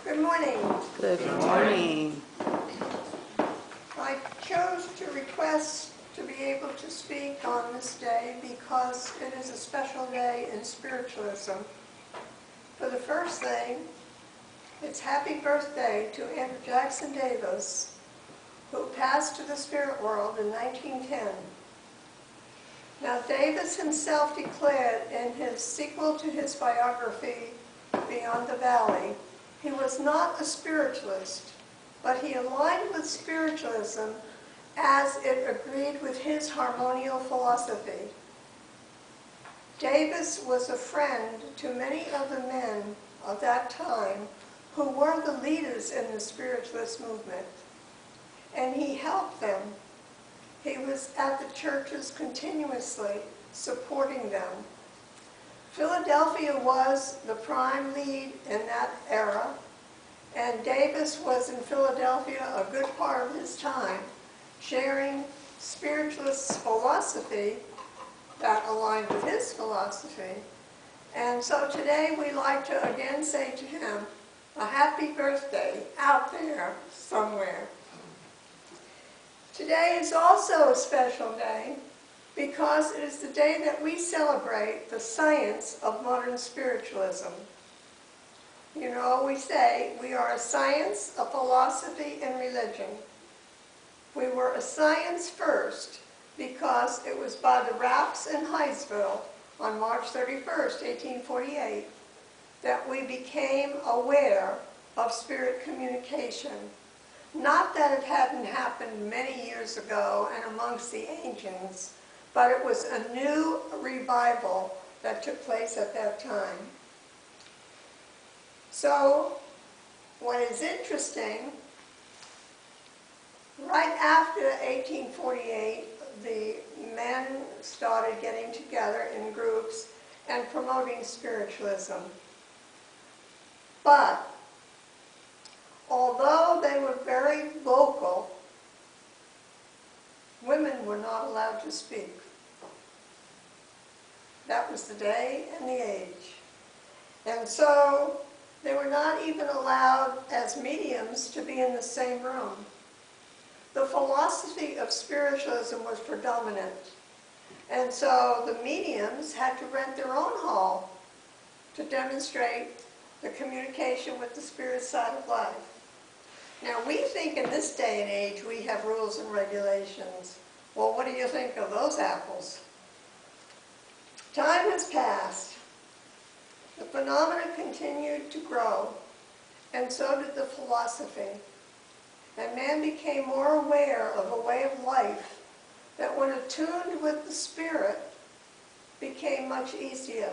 Good morning. Good morning. I chose to request to be able to speak on this day because it is a special day in spiritualism. For the first thing, it's happy birthday to Andrew Jackson Davis, who passed to the spirit world in 1910. Now, Davis himself declared in his sequel to his biography, Beyond the Valley, he was not a spiritualist, but he aligned with spiritualism as it agreed with his harmonial philosophy. Davis was a friend to many of the men of that time who were the leaders in the spiritualist movement, and he helped them. He was at the churches continuously supporting them. Philadelphia was the prime lead in that era, and Davis was in Philadelphia a good part of his time, sharing spiritualist philosophy that aligned with his philosophy. And so today we like to again say to him, a happy birthday out there somewhere. Today is also a special day because it is the day that we celebrate the science of modern spiritualism. You know, we say we are a science, a philosophy, and religion. We were a science first because it was by the Raps in Hydesville on March 31st, 1848, that we became aware of spirit communication. Not that it hadn't happened many years ago and amongst the ancients, but it was a new revival that took place at that time. So, what is interesting, right after 1848, the men started getting together in groups and promoting spiritualism. But, although they were very vocal, women were not allowed to speak. That was the day and the age. And so they were not even allowed as mediums to be in the same room. The philosophy of spiritualism was predominant. And so the mediums had to rent their own hall to demonstrate the communication with the spirit side of life. Now, we think in this day and age we have rules and regulations. Well, what do you think of those apples? Time has passed. The phenomena continued to grow, and so did the philosophy. And man became more aware of a way of life that, when attuned with the spirit, became much easier.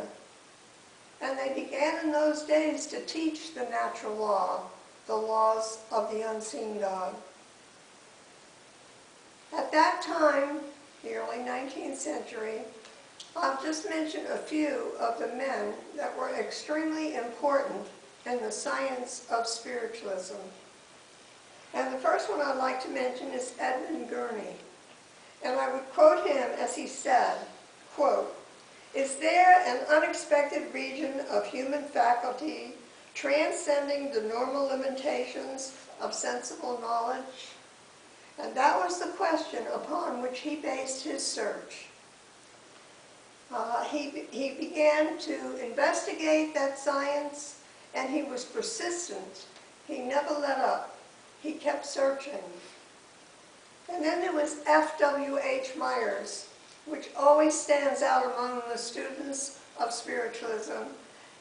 And they began in those days to teach the natural law, the laws of the unseen God. At that time, the early 19th century, I'll just mention a few of the men that were extremely important in the science of spiritualism. And the first one I'd like to mention is Edmund Gurney. And I would quote him as he said, quote, "Is there an unexpected region of human faculty transcending the normal limitations of sensible knowledge?" And that was the question upon which he based his search. He began to investigate that science, and he was persistent. He never let up. He kept searching. And then there was F.W.H. Myers, which always stands out among the students of spiritualism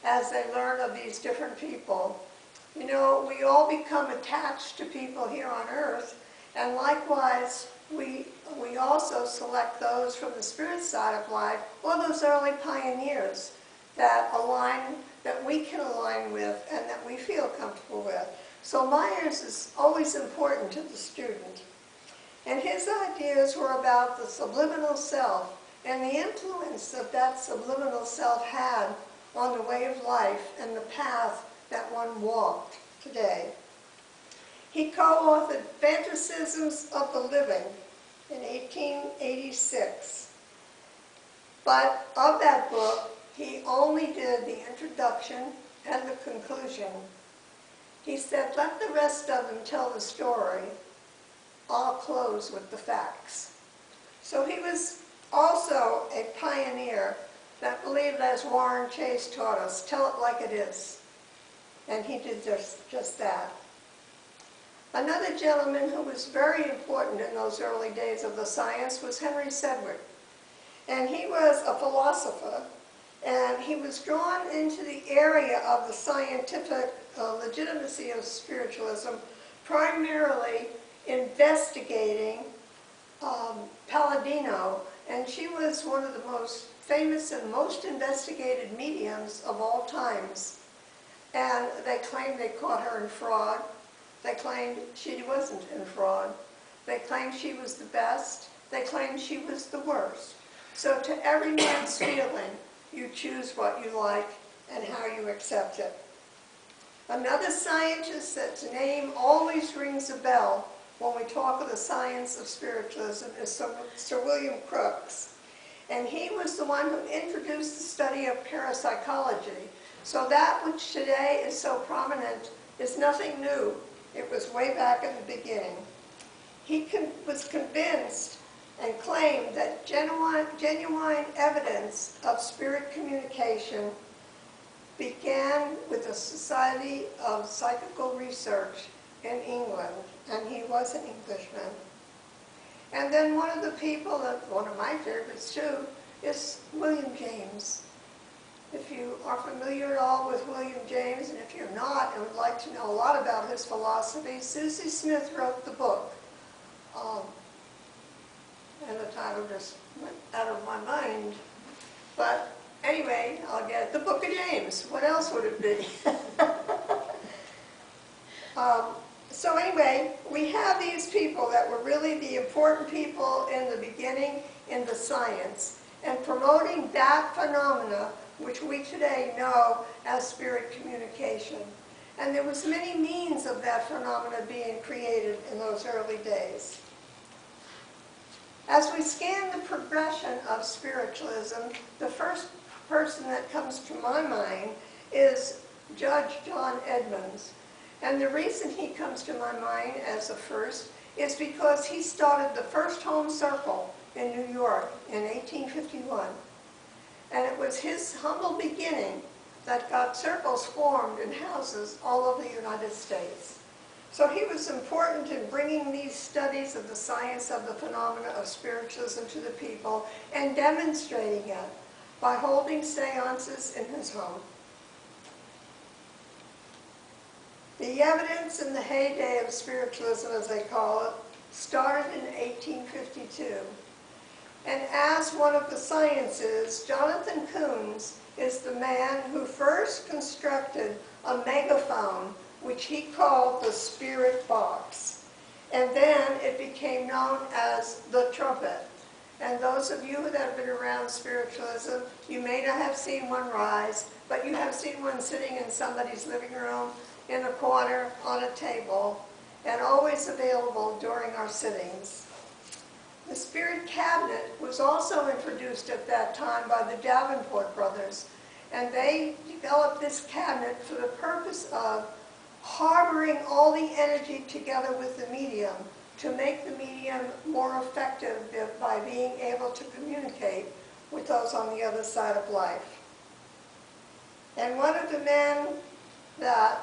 as they learn of these different people. You know, we all become attached to people here on earth, and likewise, we also select those from the spirit side of life, or those early pioneers that we can align with and that we feel comfortable with. So Myers is always important to the student. And his ideas were about the subliminal self and the influence that that subliminal self had on the way of life and the path that one walked today. He co-authored Phantasms of the Living in 1886. But of that book, he only did the introduction and the conclusion. He said, let the rest of them tell the story. I'll close with the facts. So he was also a pioneer that believed, as Warren Chase taught us, tell it like it is. And he did just that. Another gentleman who was very important in those early days of the science was Henry Sedgwick. And he was a philosopher, and he was drawn into the area of the scientific legitimacy of spiritualism, primarily investigating Palladino, and she was one of the most famous and most investigated mediums of all times. And they claimed they caught her in fraud. They claimed she wasn't in fraud. They claimed she was the best. They claimed she was the worst. So to every man's feeling, you choose what you like and how you accept it. Another scientist that's name always rings a bell when we talk of the science of spiritualism is Sir William Crookes. And he was the one who introduced the study of parapsychology. So that which today is so prominent is nothing new. It was way back in the beginning. He was convinced and claimed that genuine evidence of spirit communication began with the Society of Psychical Research in England, and he was an Englishman. And then one of the people, one of my favorites too, is William James. If you are familiar at all with William James, and if you're not and would like to know a lot about his philosophy, Susie Smith wrote the book. And the title just went out of my mind. But anyway, I'll get the Book of James. What else would it be? So anyway, we have these people that were really the important people in the beginning in the science and promoting that phenomena which we today know as spirit communication. And there was many means of that phenomena being created in those early days. As we scan the progression of spiritualism, the first person that comes to my mind is Judge John Edmonds. And the reason he comes to my mind as the first is because he started the first home circle in New York in 1851. And it was his humble beginning that got circles formed in houses all over the United States. So he was important in bringing these studies of the science of the phenomena of spiritualism to the people and demonstrating it by holding seances in his home. The evidence in the heyday of spiritualism, as they call it, started in 1852. And as one of the sciences, Jonathan Coons is the man who first constructed a megaphone, which he called the spirit box. And then it became known as the trumpet. And those of you that have been around spiritualism, you may not have seen one rise, but you have seen one sitting in somebody's living room, in a corner, on a table, and always available during our sittings. The spirit cabinet was also introduced at that time by the Davenport brothers, and they developed this cabinet for the purpose of harboring all the energy together with the medium to make the medium more effective by being able to communicate with those on the other side of life. And one of the men that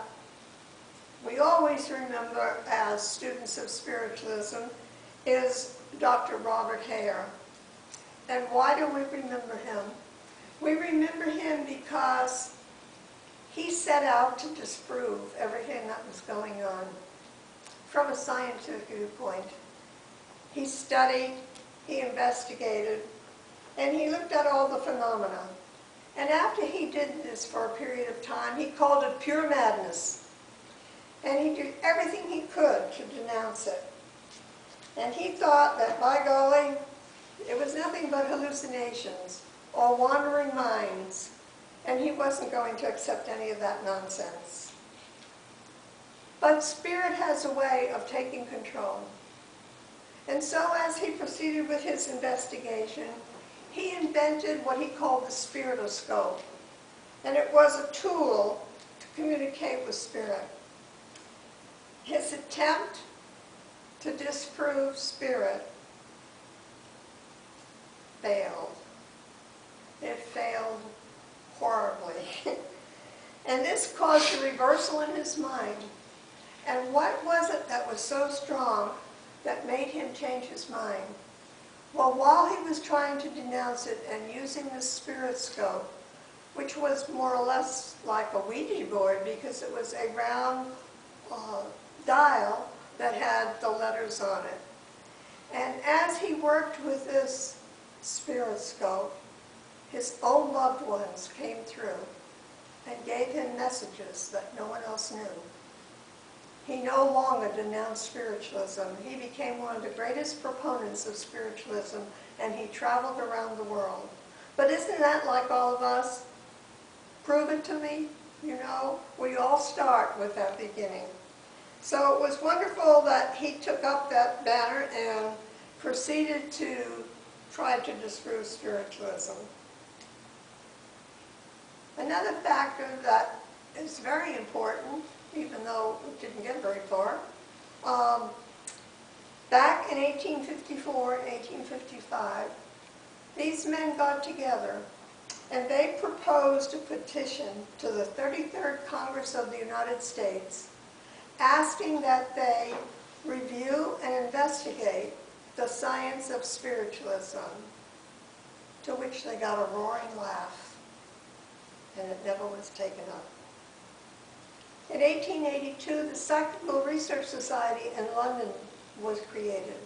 we always remember as students of spiritualism is Dr. Robert Hare. And why do we remember him? We remember him because he set out to disprove everything that was going on from a scientific viewpoint. He studied, he investigated, and he looked at all the phenomena. And after he did this for a period of time, he called it pure madness. And he did everything he could to denounce it. And he thought that, by golly, it was nothing but hallucinations or wandering minds, and he wasn't going to accept any of that nonsense. But spirit has a way of taking control. And so as he proceeded with his investigation, he invented what he called the spiritoscope. And it was a tool to communicate with spirit. His attempt to disprove spirit failed. It failed horribly. And this caused a reversal in his mind. And what was it that was so strong that made him change his mind? Well, while he was trying to denounce it and using the spirit scope, which was more or less like a Ouija board because it was a round dial that had the letters on it. And as he worked with this spirit scope, his own loved ones came through and gave him messages that no one else knew. He no longer denounced spiritualism. He became one of the greatest proponents of spiritualism, and he traveled around the world. But isn't that like all of us? Prove it to me. You know, we all start with that beginning. So it was wonderful that he took up that banner and proceeded to try to disprove spiritualism. Another factor that is very important, even though it didn't get very far, back in 1854 and 1855, these men got together and they proposed a petition to the 33rd Congress of the United States asking that they review and investigate the science of spiritualism, to which they got a roaring laugh, and it never was taken up. In 1882, the Psychical Research Society in London was created,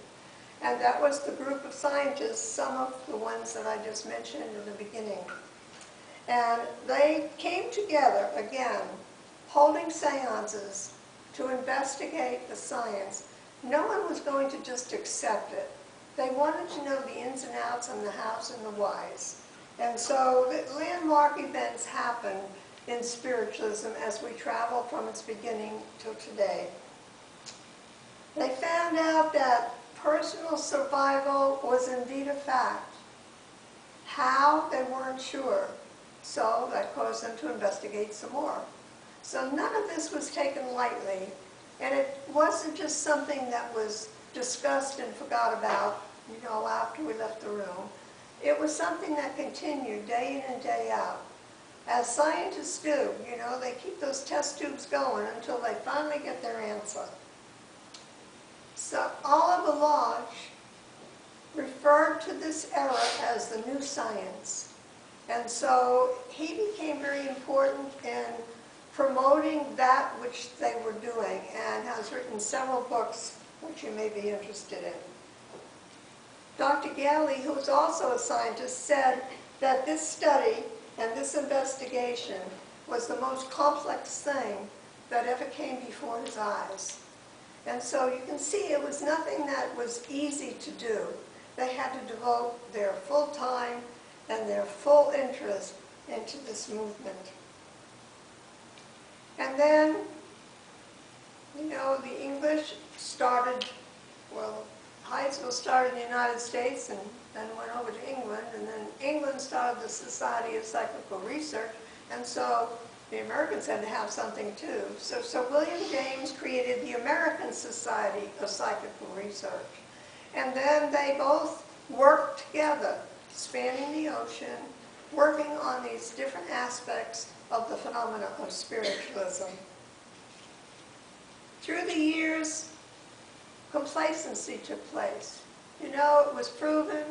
and that was the group of scientists, some of the ones that I just mentioned in the beginning. And they came together, again, holding seances to investigate the science. No one was going to just accept it. They wanted to know the ins and outs and the hows and the whys. And so the landmark events happened in spiritualism as we travel from its beginning till today. They found out that personal survival was indeed a fact. How, they weren't sure. So that caused them to investigate some more. So none of this was taken lightly, and it wasn't just something that was discussed and forgot about, you know, after we left the room. It was something that continued day in and day out. As scientists do, you know, they keep those test tubes going until they finally get their answer. So Oliver Lodge referred to this era as the new science. And so he became very important in promoting that which they were doing, and has written several books which you may be interested in. Dr. Galley, who was also a scientist, said that this study and this investigation was the most complex thing that ever came before his eyes. And so you can see it was nothing that was easy to do. They had to devote their full time and their full interest into this movement. And then, you know, the English started, well, Hydesville started in the United States and then went over to England, and then England started the Society of Psychical Research, and so the Americans had to have something too. So Sir William James created the American Society of Psychical Research. And then they both worked together, spanning the ocean, working on these different aspects of the phenomena of spiritualism. Through the years, complacency took place. You know, it was proven.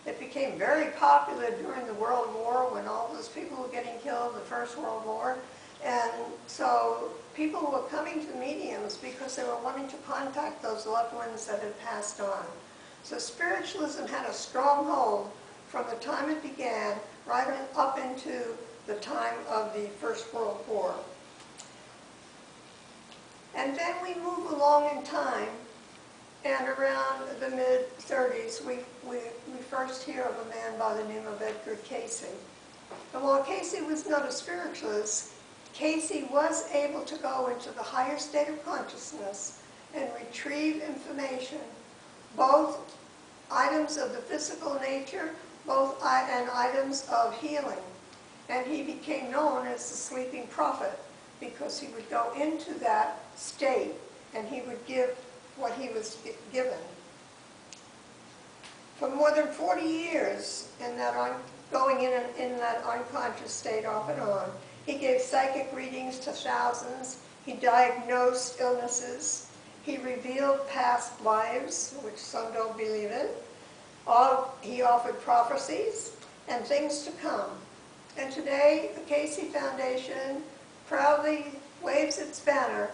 It became very popular during the World War when all those people were getting killed, the First World War. And so people were coming to mediums because they were wanting to contact those loved ones that had passed on. So spiritualism had a strong hold from the time it began right up into the time of the First World War. And then we move along in time, and around the mid-30s, we first hear of a man by the name of Edgar Cayce. And while Cayce was not a spiritualist, Cayce was able to go into the higher state of consciousness and retrieve information, both items of the physical nature, and items of healing. And he became known as the sleeping prophet because he would go into that state and he would give what he was given. For more than 40 years, in that going in that unconscious state off and on, he gave psychic readings to thousands. He diagnosed illnesses. He revealed past lives, which some don't believe in. He offered prophecies and things to come. And today, the Casey Foundation proudly waves its banner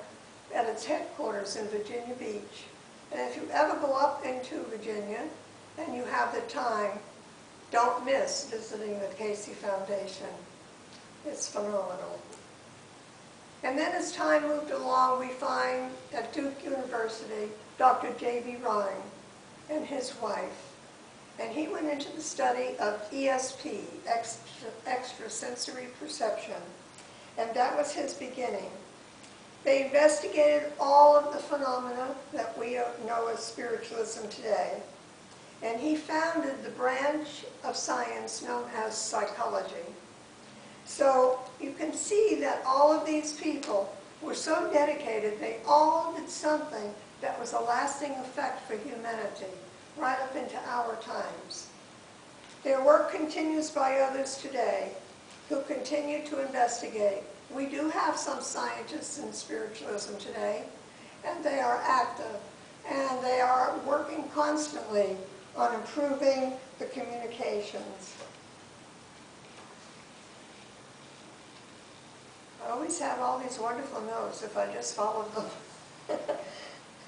at its headquarters in Virginia Beach. And if you ever go up into Virginia and you have the time, don't miss visiting the Casey Foundation. It's phenomenal. And then as time moved along, we find at Duke University, Dr. J.B. Rhine and his wife. And he went into the study of ESP, extrasensory perception. And that was his beginning. They investigated all of the phenomena that we know as spiritualism today. And he founded the branch of science known as psychology. So you can see that all of these people were so dedicated, they all did something that was a lasting effect for humanity, right up into our times. Their work continues by others today who continue to investigate. We do have some scientists in spiritualism today, and they are active, and they are working constantly on improving the communications. I always have all these wonderful notes if I just followed them.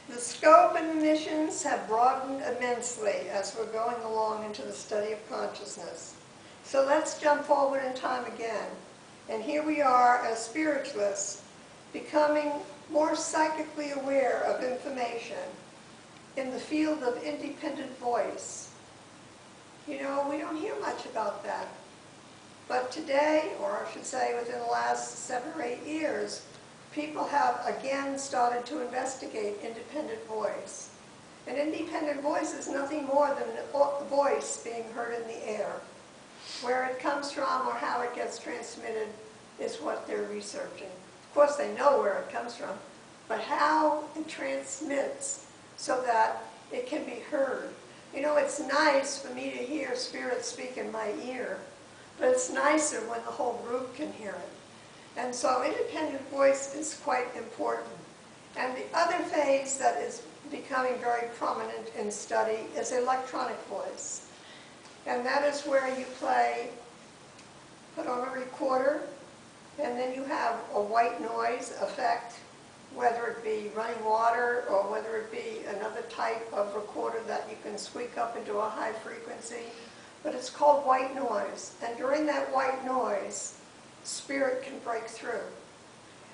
The scope and the missions have broadened immensely as we're going along into the study of consciousness. So let's jump forward in time again. And here we are as spiritualists, becoming more psychically aware of information in the field of independent voice. You know, we don't hear much about that. But today, or I should say within the last 7 or 8 years, people have again started to investigate independent voice. An independent voice is nothing more than a voice being heard in the air. Where it comes from or how it gets transmitted is what they're researching. Of course, they know where it comes from, but how it transmits so that it can be heard. You know, it's nice for me to hear spirit speak in my ear, but it's nicer when the whole group can hear it. And so independent voice is quite important. And the other phase that is becoming very prominent in study is electronic voice. And that is where you put on a recorder, and then you have a white noise effect, whether it be running water or whether it be another type of recorder that you can squeak up into a high frequency. But it's called white noise. And during that white noise, spirit can break through.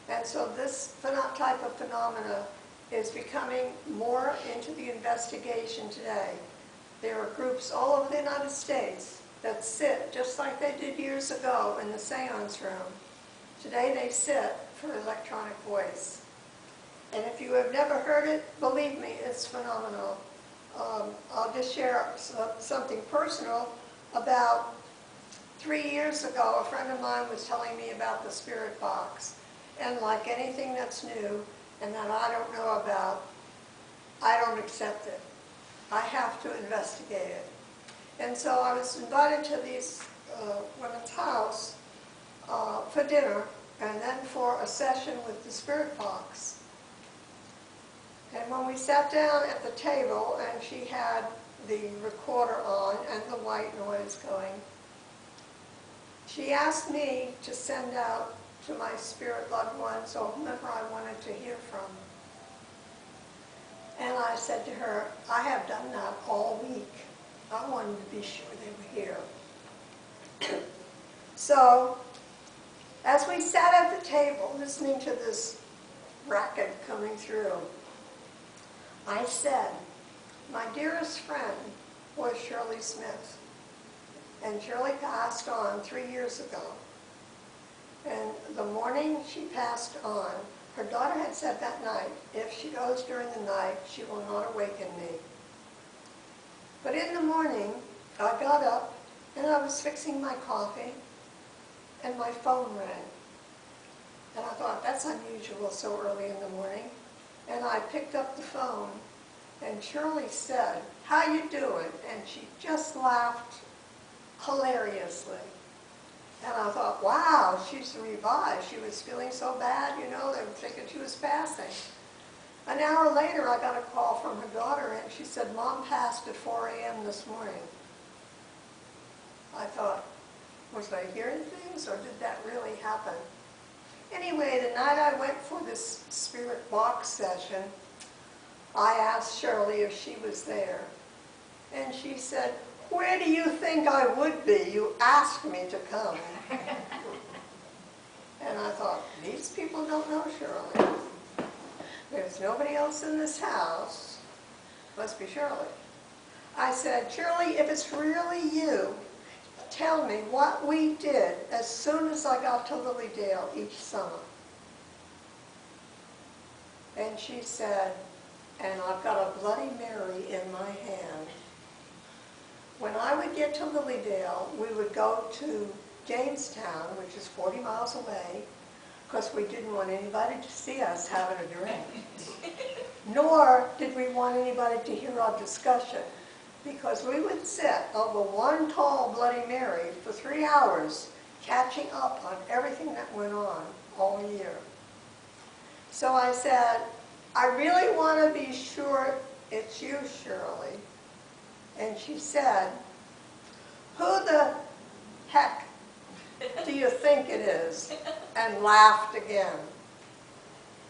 And so this type of phenomena is becoming more into the investigation today. There are groups all over the United States that sit, just like they did years ago in the seance room. Today they sit for electronic voice. And if you have never heard it, believe me, it's phenomenal. I'll just share something personal. About 3 years ago, a friend of mine was telling me about the spirit box. And like anything that's new and that I don't know about, I don't accept it. I have to investigate it. And so I was invited to these women's house for dinner and then for a session with the spirit box. And when we sat down at the table and she had the recorder on and the white noise going, she asked me to send out to my spirit loved ones or whomever I wanted to hear from. And I said to her, I have done that all week. I wanted to be sure they were here. So, as we sat at the table listening to this racket coming through, I said, my dearest friend was Shirley Smith. And Shirley passed on 3 years ago. And the morning she passed on, her daughter had said that night, if she goes during the night, she will not awaken me. But in the morning, I got up and I was fixing my coffee and my phone rang. And I thought, that's unusual so early in the morning. And I picked up the phone, and Shirley said, "How you doing?" And she just laughed hilariously. And I thought, wow, she's revived. She was feeling so bad, you know, they were thinking she was passing. An hour later, I got a call from her daughter, and she said, "Mom passed at 4 a.m. this morning." I thought, was I hearing things, or did that really happen? Anyway, the night I went for this spirit box session, I asked Shirley if she was there. And she said, "Where do you think I would be? You asked me to come." And I thought, these people don't know Shirley. There's nobody else in this house. Must be Shirley. I said, "Shirley, if it's really you, tell me what we did as soon as I got to Lilydale each summer." And she said, "And I've got a Bloody Mary in my hand. When I would get to Lilydale, we would go to Jamestown, which is 40 miles away, because we didn't want anybody to see us having a drink. Nor did we want anybody to hear our discussion, because we would sit over one tall Bloody Mary for 3 hours, catching up on everything that went on all year." So I said, "I really want to be sure it's you, Shirley." And she said, "Who the heck do you think it is?" And laughed again.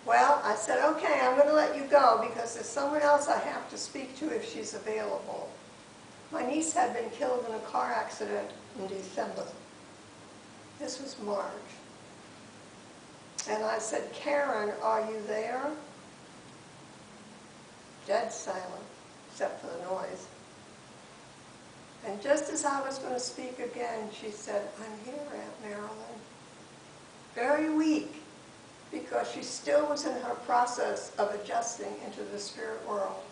Well, I said, "Okay, I'm going to let you go because there's someone else I have to speak to if she's available." My niece had been killed in a car accident in December. This was March. And I said, "Karen, are you there?" Dead silent, except for the noise. And just as I was going to speak again, she said, "I'm here, Aunt Marilyn." Very weak, because she still was in her process of adjusting into the spirit world.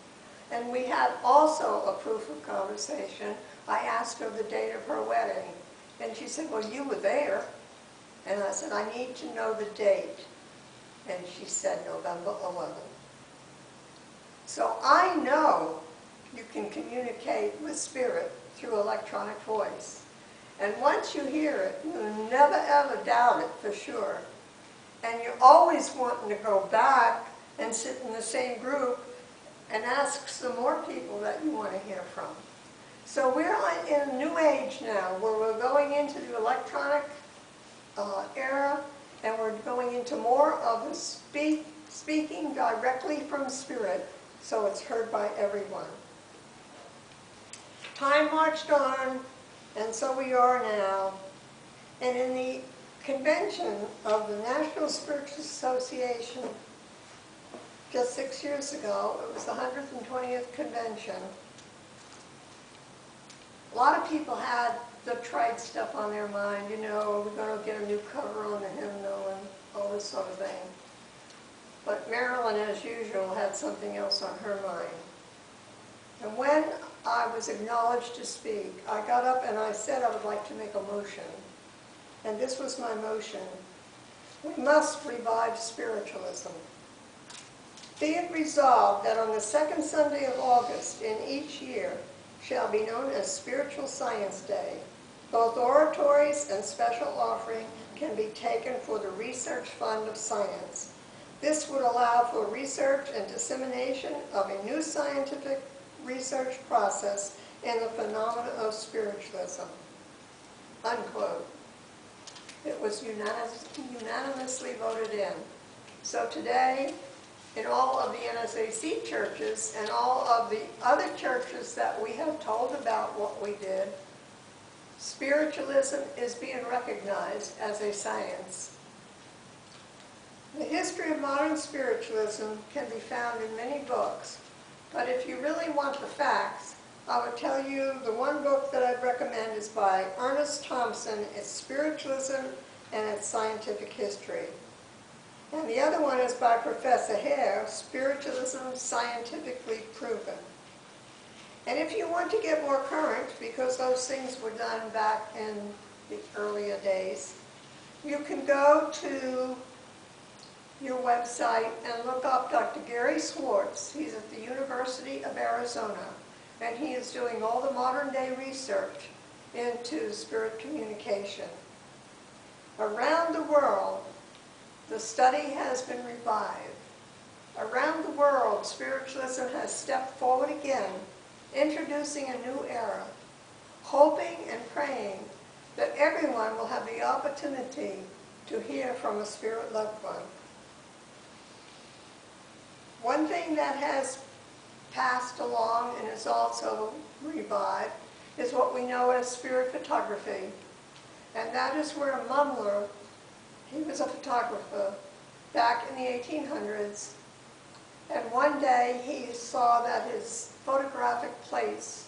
And we had also a proof of conversation. I asked her the date of her wedding, and she said, "Well, you were there." And I said, "I need to know the date." And she said, November 11th. So I know you can communicate with spirit through electronic voice. And once you hear it, you'll never ever doubt it for sure. And you're always wanting to go back and sit in the same group and ask some more people that you want to hear from. So we're in a new age now where we're going into the electronic era, and we're going into more of the speaking directly from spirit, so it's heard by everyone. Time marched on, and so we are now. And in the convention of the National Spiritual Association, just 6 years ago, it was the 120th convention, a lot of people had the trite stuff on their mind, you know, we're going to get a new cover on the hymnal and all this sort of thing. But Marilyn, as usual, had something else on her mind. And when I was acknowledged to speak, I got up and I said I would like to make a motion. And this was my motion. We must revive spiritualism. Be it resolved that on the second Sunday of August in each year shall be known as Spiritual Science Day. Both oratories and special offering can be taken for the research fund of science. This would allow for research and dissemination of a new scientific research process in the phenomena of spiritualism. Unquote. It was unanimously voted in. So today, in all of the NSAC churches and all of the other churches that we have told about what we did, spiritualism is being recognized as a science. The history of modern spiritualism can be found in many books, but if you really want the facts, I would tell you the one book that I'd recommend is by Ernest Thompson. It's Spiritualism and Its Scientific History. And the other one is by Professor Hare, Spiritualism Scientifically Proven. And if you want to get more current, because those things were done back in the earlier days, you can go to your website and look up Dr. Gary Swartz. He's at the University of Arizona, and he is doing all the modern day research into spirit communication. Around the world, the study has been revived. Around the world, spiritualism has stepped forward again, introducing a new era, hoping and praying that everyone will have the opportunity to hear from a spirit loved one. One thing that has passed along and is also revived is what we know as spirit photography. And that is where Mumler, he was a photographer back in the 1800s, and one day he saw that his photographic plates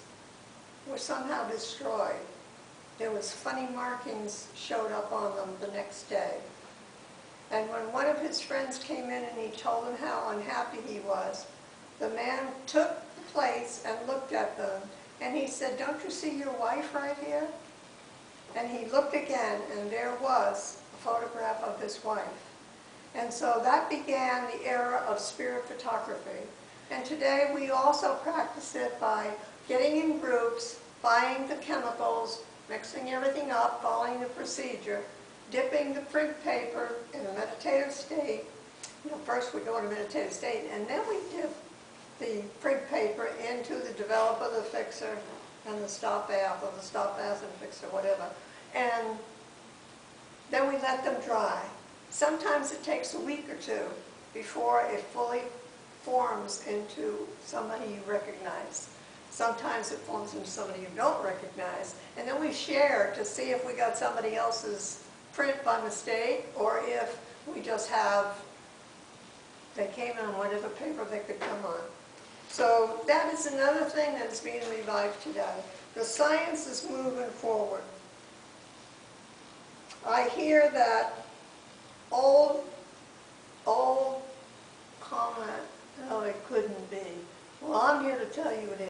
were somehow destroyed. There was funny markings showed up on them the next day. And when one of his friends came in and he told him how unhappy he was, the man took the plates and looked at them, and he said, "Don't you see your wife right here?" And he looked again, and there was a photograph of his wife. And so that began the era of spirit photography. And today we also practice it by getting in groups, buying the chemicals, mixing everything up, following the procedure, dipping the print paper in a meditative state. First we go in a meditative state, and then we dip the print paper into the developer, the fixer, and the stop bath, or the stop bath and fixer, whatever. And then we let them dry. Sometimes it takes a week or two before it fully forms into somebody you recognize. Sometimes it forms into somebody you don't recognize. And then we share to see if we got somebody else's print by mistake, or if we just have, they came on whatever paper they could come on. So that is another thing that is being revived today. The science is moving forward. I hear that old comment, "Oh, it couldn't be." Well, I'm here to tell you it is.